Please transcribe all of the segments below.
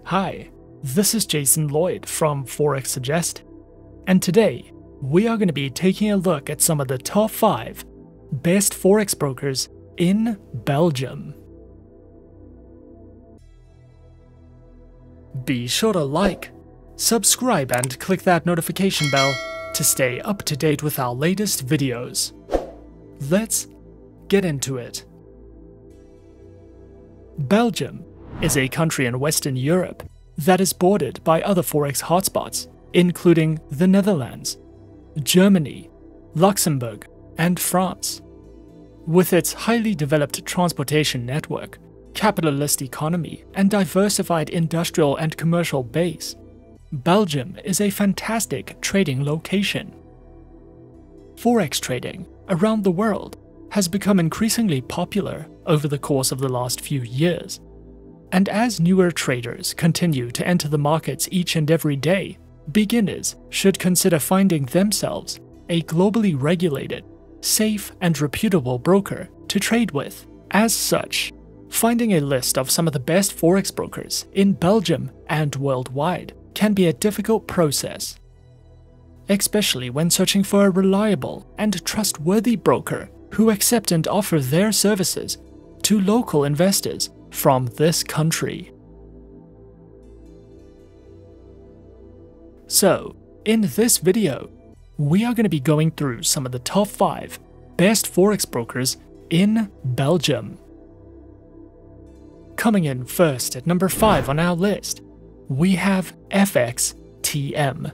Hi, this is Jason Lloyd from Forexsuggest, and today we are going to be taking a look at some of the top 5 best Forex brokers in Belgium. Be sure to like, subscribe and click that notification bell to stay up to date with our latest videos. Let's get into it. Belgium is a country in Western Europe that is bordered by other Forex hotspots, including the Netherlands, Germany, Luxembourg, and France. With its highly developed transportation network, capitalist economy, and diversified industrial and commercial base, Belgium is a fantastic trading location. Forex trading around the world has become increasingly popular over the course of the last few years, and as newer traders continue to enter the markets each and every day, beginners should consider finding themselves a globally regulated, safe and reputable broker to trade with. As such, finding a list of some of the best Forex brokers in Belgium and worldwide can be a difficult process, especially when searching for a reliable and trustworthy broker who accept and offer their services to local investors from this country. So, in this video, we are going to be going through some of the top 5 best Forex brokers in Belgium. Coming in first at number 5 on our list, we have FXTM.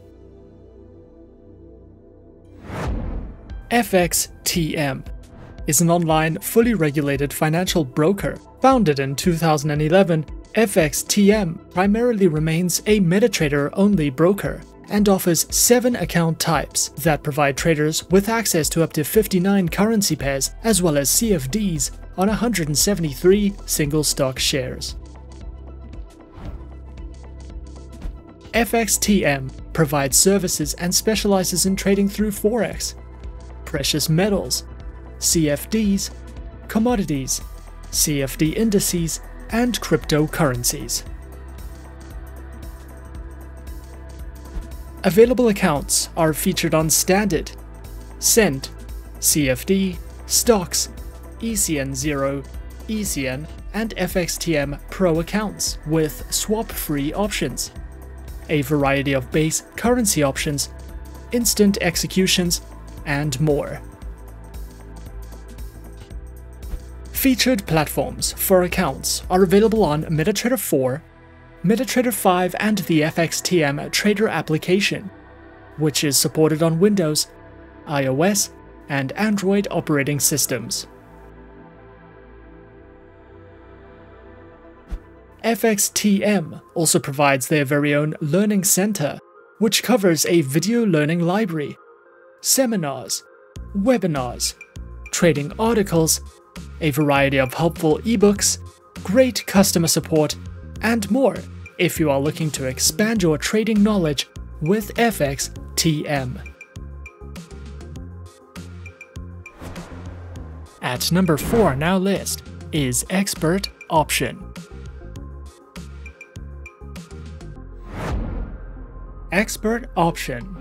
FXTM is an online, fully regulated financial broker. Founded in 2011, FXTM primarily remains a MetaTrader-only broker and offers 7 account types that provide traders with access to up to 59 currency pairs as well as CFDs on 173 single stock shares. FXTM provides services and specializes in trading through Forex, precious metals, CFDs, commodities, CFD indices, and cryptocurrencies. Available accounts are featured on Standard, Cent, CFD, Stocks, ECN Zero, ECN, and FXTM Pro accounts with swap-free options, a variety of base currency options, instant executions, and more. Featured platforms for accounts are available on MetaTrader 4, MetaTrader 5, and the FXTM Trader application, which is supported on Windows, iOS, and Android operating systems. FXTM also provides their very own Learning Center, which covers a video learning library, seminars, webinars, trading articles, a variety of helpful ebooks, great customer support, and more if you are looking to expand your trading knowledge with FXTM. At number 4 on our list is Expert Option. Expert Option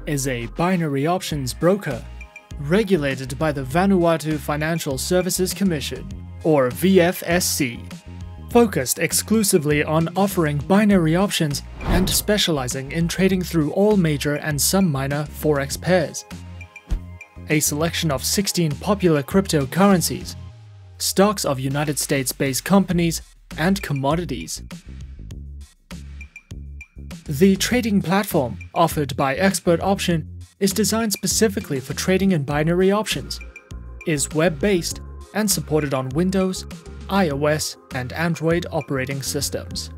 is a binary options broker regulated by the Vanuatu Financial Services Commission, or VFSC, focused exclusively on offering binary options and specializing in trading through all major and some minor Forex pairs. A selection of 16 popular cryptocurrencies, stocks of United States-based companies, and commodities. The trading platform offered by Expert Option is designed specifically for trading in binary options, is web-based, and supported on Windows, iOS, and Android operating systems.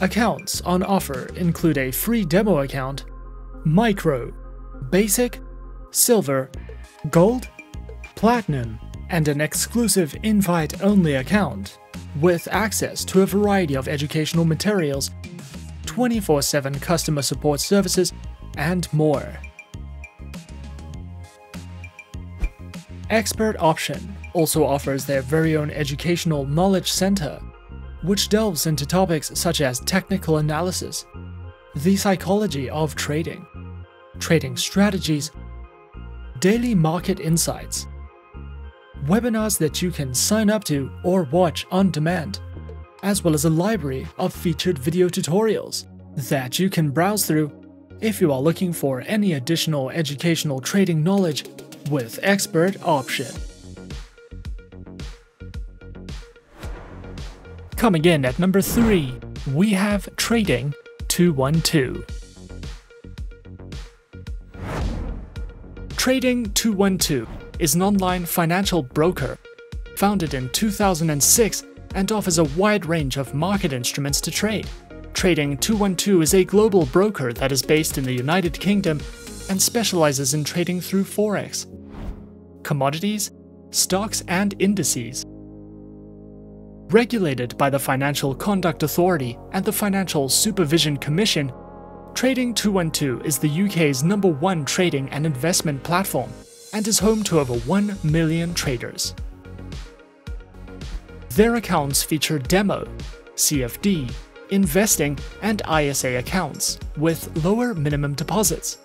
Accounts on offer include a free demo account, Micro, Basic, Silver, Gold, Platinum, and an exclusive invite-only account, with access to a variety of educational materials, 24/7 customer support services, and more. Expert Option also offers their very own educational knowledge center, which delves into topics such as technical analysis, the psychology of trading, trading strategies, daily market insights, webinars that you can sign up to or watch on demand, as well as a library of featured video tutorials that you can browse through if you are looking for any additional educational trading knowledge with expert option. Coming in at number 3, we have Trading 212. Trading 212 is an online financial broker founded in 2006 and offers a wide range of market instruments to trade. Trading 212 is a global broker that is based in the United Kingdom and specializes in trading through Forex, commodities, stocks, and indices. Regulated by the Financial Conduct Authority and the Financial Supervision Commission, Trading 212 is the UK's #1 trading and investment platform and is home to over 1 million traders. Their accounts feature demo, CFD, investing, and ISA accounts with lower minimum deposits,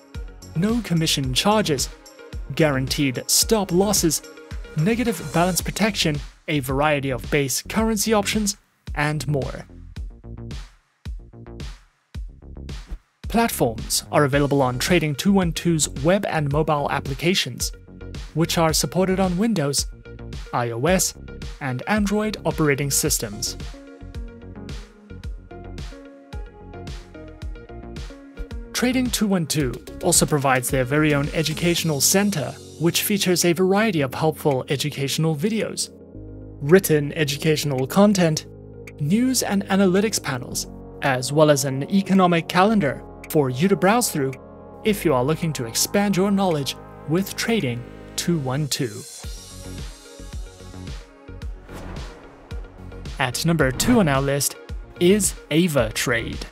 no commission charges, guaranteed stop losses, negative balance protection, a variety of base currency options, and more. Platforms are available on Trading 212's web and mobile applications, which are supported on Windows, iOS, and Android operating systems. Trading 212 also provides their very own educational center, which features a variety of helpful educational videos, written educational content, news and analytics panels, as well as an economic calendar for you to browse through if you are looking to expand your knowledge with Trading 212. At number 2 on our list is Avatrade.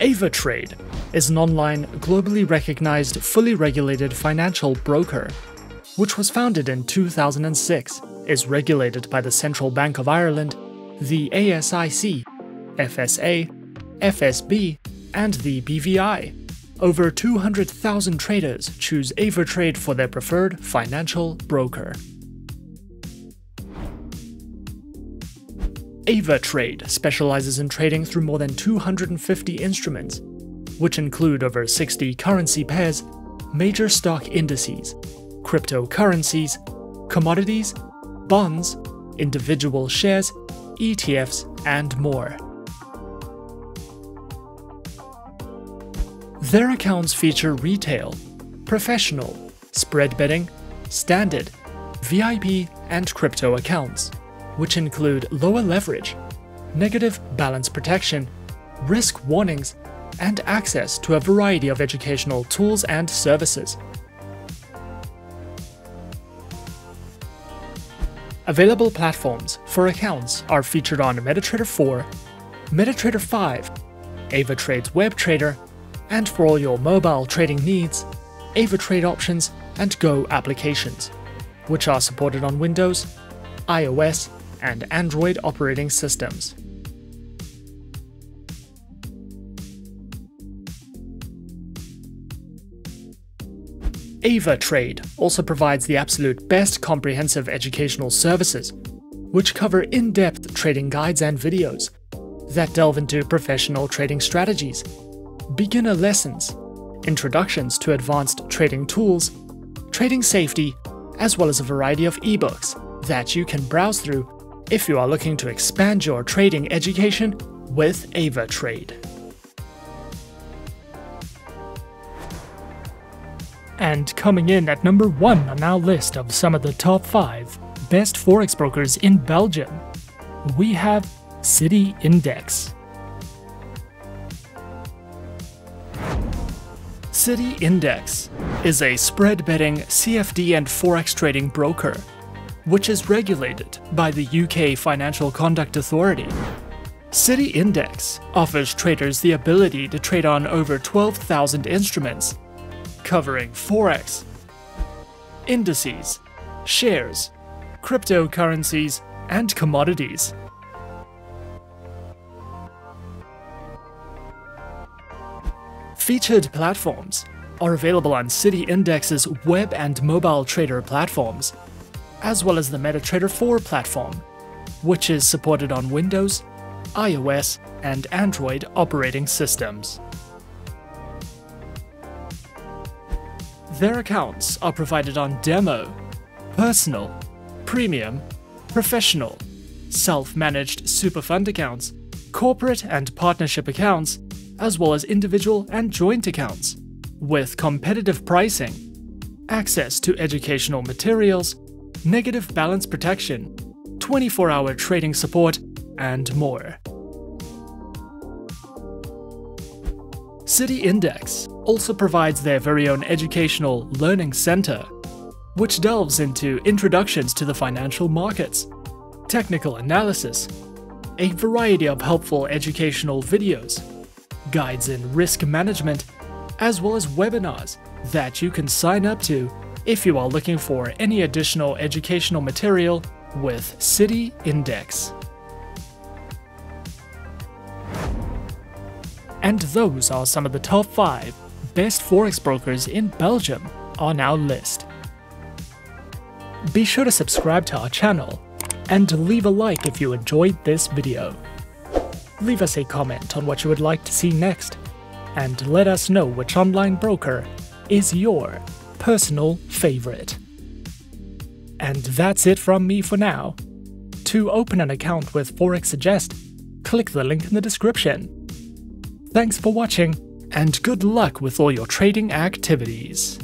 Avatrade is an online, globally recognized, fully regulated financial broker, which was founded in 2006, is regulated by the Central Bank of Ireland, the ASIC, FSA, FSB, and the BVI. Over 200,000 traders choose Avatrade for their preferred financial broker. Avatrade specializes in trading through more than 250 instruments, which include over 60 currency pairs, major stock indices, cryptocurrencies, commodities, bonds, individual shares, ETFs, and more. Their accounts feature retail, professional, spread betting, standard, VIP, and crypto accounts, which include lower leverage, negative balance protection, risk warnings, and access to a variety of educational tools and services. Available platforms for accounts are featured on MetaTrader 4, MetaTrader 5, Avatrade's Web Trader, and for all your mobile trading needs, Avatrade Options and Go applications, which are supported on Windows, iOS, and Android operating systems. Avatrade also provides the absolute best comprehensive educational services, which cover in-depth trading guides and videos that delve into professional trading strategies, beginner lessons, introductions to advanced trading tools, trading safety, as well as a variety of ebooks that you can browse through if you are looking to expand your trading education with Avatrade. And coming in at number 1 on our list of some of the top 5 best Forex brokers in Belgium, we have City Index. City Index is a spread betting CFD and Forex trading broker, which is regulated by the UK Financial Conduct Authority. City Index offers traders the ability to trade on over 12,000 instruments, covering Forex, indices, shares, cryptocurrencies, and commodities. Featured platforms are available on City Index's web and mobile trader platforms, as well as the MetaTrader 4 platform, which is supported on Windows, iOS, and Android operating systems. Their accounts are provided on Demo, Personal, Premium, Professional, Self-Managed Superfund accounts, Corporate and Partnership accounts, as well as individual and joint accounts, with competitive pricing, access to educational materials, negative balance protection, 24-hour trading support, and more. City Index also provides their very own educational learning center, which delves into introductions to the financial markets, technical analysis, a variety of helpful educational videos, guides in risk management, as well as webinars that you can sign up to if you are looking for any additional educational material with City Index. And those are some of the top 5 best Forex brokers in Belgium on our list. Be sure to subscribe to our channel and leave a like if you enjoyed this video. Leave us a comment on what you would like to see next, and let us know which online broker is your personal favorite. And that's it from me for now. To open an account with Forexsuggest, click the link in the description. Thanks for watching, and good luck with all your trading activities.